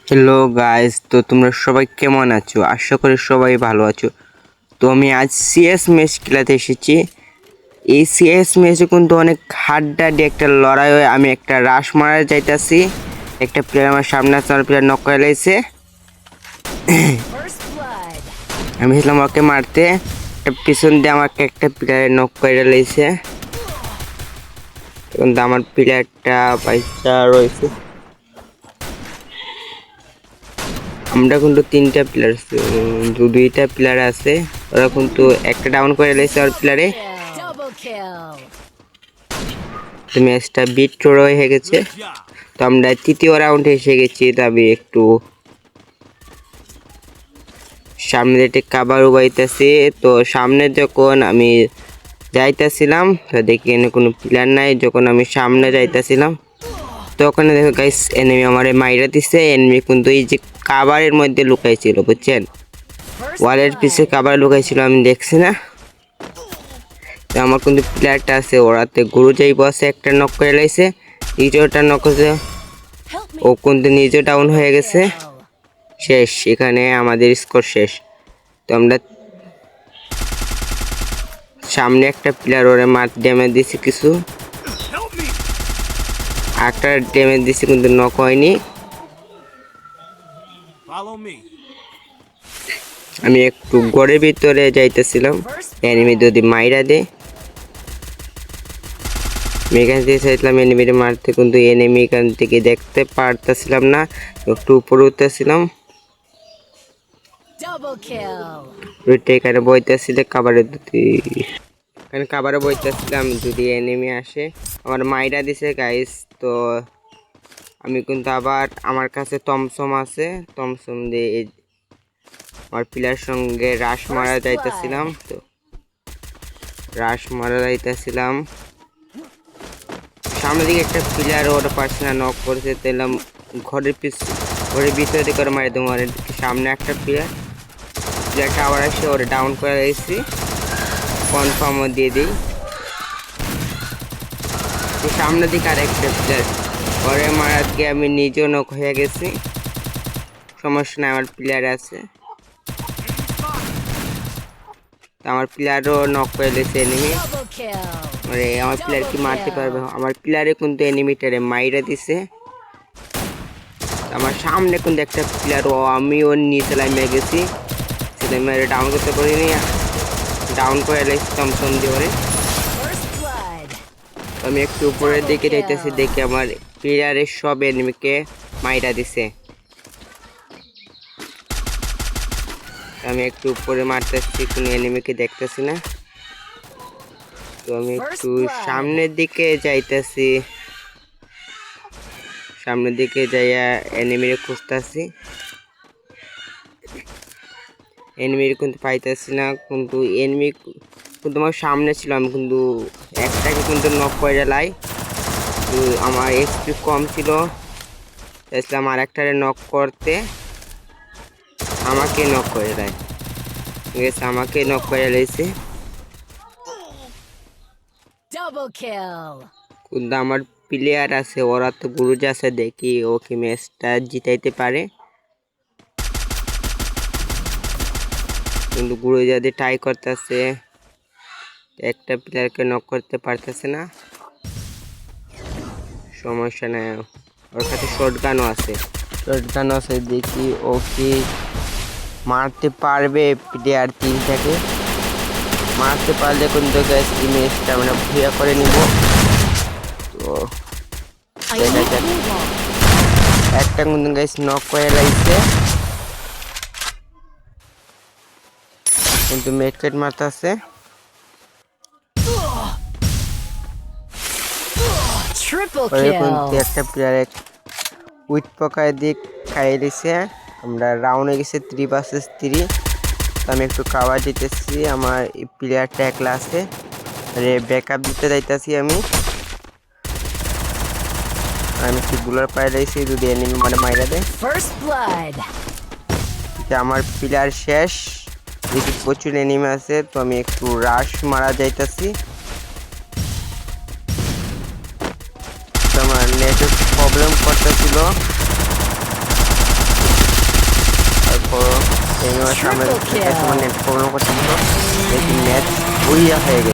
Hello guys, তো তোমরা সবাই কেমন আছো? আশা করি সবাই ভালো আছো। তো আমি আজ সিএস ম্যাচ খেলাতে এসেছি। এই সিএস ম্যাচে কিন্তু অনেক হাড্ডাহাড্ডি একটা লড়াই হয়ে আমি একটা রাশ মারা যাইতাছি। একটা প্লেয়ার আমার সামনে আছে, আমার প্লেয়ার নক করে লাইছে। আমি হেলাম ওকে মারতে, একটা পিছন দিয়ে আমাকে একটা প্লেয়ার নক করে লাইছে। কিন্তু আমার প্লেয়ারটা পয়সা রয়েছে। আমরা কিন্তু তিনটা প্লেয়ার, দুইটা প্লেয়ার আছে, ওরা কিন্তু একটা ডাউন করে লাইছে আর প্লেয়ারে। তো ম্যাচটা বিট হয়ে গেছে। তো আমরা তৃতীয় রাউন্ডে এসে গেছি। তবে একটু সামনে একটা কাবার উবাইতেছি। তো সামনে যখন আমি যাইতেছিলাম তো দেখি এনে কোনো প্লেয়ার নাই। যখন আমি সামনে যাইতেছিলাম তখন দেখো গাইস, এনিমি আমারে মাইরা দিছে। এনিমি কিন্তু এই যে কাবারের মধ্যে লুকাইছিল, বুঝছেন? ওয়ালের পিছে কাবার লুকাইছিল, আমি দেখছি না। তো আমার কিন্তু প্লেয়ারটা আছে, ওরাতে গুরু যাইব আছে, একটা নক করে লাইছে, দ্বিতীয়টা নক হয়েছে, ও কিন্তু নিজে ডাউন হয়ে গেছে। শেষ, এখানে আমাদের স্কোর শেষ। তো আমরা সামনে একটা প্লেয়ার ওরে মার ড্যামেজ দিছি, কিছু একটা ড্যামেজ দিছি কিন্তু নক হয়নি। আমি একটু ঘরের ভিতরে যাইতেছিলাম, এনিমি যদি মাইরা দে। আমি এখান থেকে চাইছিলাম এনিমিটা মারতে, কিন্তু এনিমি এখান থেকে দেখতে পারতেছিলাম না। একটু উপরে উঠতেছিলাম, এখানে বইতেছিল কাবারের দুটি, এখানে কাবারে বইতেছিলাম যদি এনিমি আসে। আমার মাইরা দিছে গাইস। তো আমি কিন্তু আবার আমার কাছে তমসম আছে, তমসম দিয়ে আমার প্লেয়ার সঙ্গে রাশ মারা যাইতেছিলাম। তো রাশ মারা যাইতেছিলাম, সামনের দিকে একটা প্লেয়ার ওটা পারছে না, নক করেছে। তেলাম ঘরের ভিতরে করে মারি তোমার সামনে একটা প্লেয়ারটা আবার এসে ওরা ডাউন করে দিয়েছি, কনফার্মও দিয়ে দিই। সামনের দিকে আর একটা প্লেয়ার ওরে মারার গিয়ে আমি নিজেও নক হয়ে গেছি। সমস্যা নাই, আমার প্লেয়ার আছে। আমার প্লেয়ারও নক করে দিয়েছে এনিমি। আমার প্লেয়ার কি মারতে পারবে? আমার প্লেয়ারে কিন্তু এনিমিটারে মাইরা দিছে। আমার সামনে কিন্তু একটা প্লেয়ার, ও আমি ওর নিচে লাইমে গেছি, সেটা মেরে ডাউন করতে পারিনি, ডাউন করে লাইছিলাম সন্ধি করে। আমি একটু উপরের দিকে যাইতেছি, দেখি আমার প্লেয়ারের সব এনিমিকে মাইরা দিছে। আমি একটু উপরে মারতেছি, কোনো এনিমিকে দেখতেছি না। তো আমি একটু সামনের দিকে যাইতেছি, সামনের দিকে যাইয়া এনিমিরে খুঁজতেছি। এনিমির কিন্তু পাইতেছি না, কিন্তু এনিমি কিন্তু আমার সামনে ছিল। আমি কিন্তু একটাকে কিন্তু নক করে লাই, আমার এসপি কম ছিল, চাইছিলাম আর একটারে নক করতে, আমাকে নক করে দেয়। ঠিক আছে, আমাকে নক করে লাইছে। কিন্তু আমার প্লেয়ার আছে, ওরা তো গুরুজ আছে, দেখি ওকে ম্যাচটা জিতাইতে পারে। কিন্তু গুরুজ যদি ট্রাই করতেছে, একটা প্লেয়ারকে নক করতে পারতেছে না। সমস্যা নেই, ওর কাছে শর্টগানও আছে, দেখি ও কি মারতে পারবে। প্লেয়ার 3টাকে মারতে পারলে কিন্তু গ্যাস ম্যাচটা আমরা ভুয়া করে নিব। তো একটা কিন্তু গ্যাস নক করে লাইছে, কিন্তু মেটকেট মারতেছে। একটা প্লেয়ার উইট পকায় দিয়ে খাইয়ে দিছে। আমরা রাউন্ডে গেছি 3 vs 3। তো আমি একটু কাভার দিতেছি, আমার প্লেয়ারটা একলা আছে, ব্যাকআপ দিতে যাইতেছি। আমি কি গুলার পায়ে রয়েছি, যদি এনিমি মানে মাইরা দেয়। আমার প্লেয়ার শেষ, যেহেতু প্রচুর এনিমি আছে। তো আমি একটু রাশ মারা যাইতেছি। আমার নেটওয়ার্ক প্রবলেম করতেছিল, এই আমার সামনে আমার নেট প্রবলেম করতে দেখি ম্যাচ হইয়া হয়ে গেছে।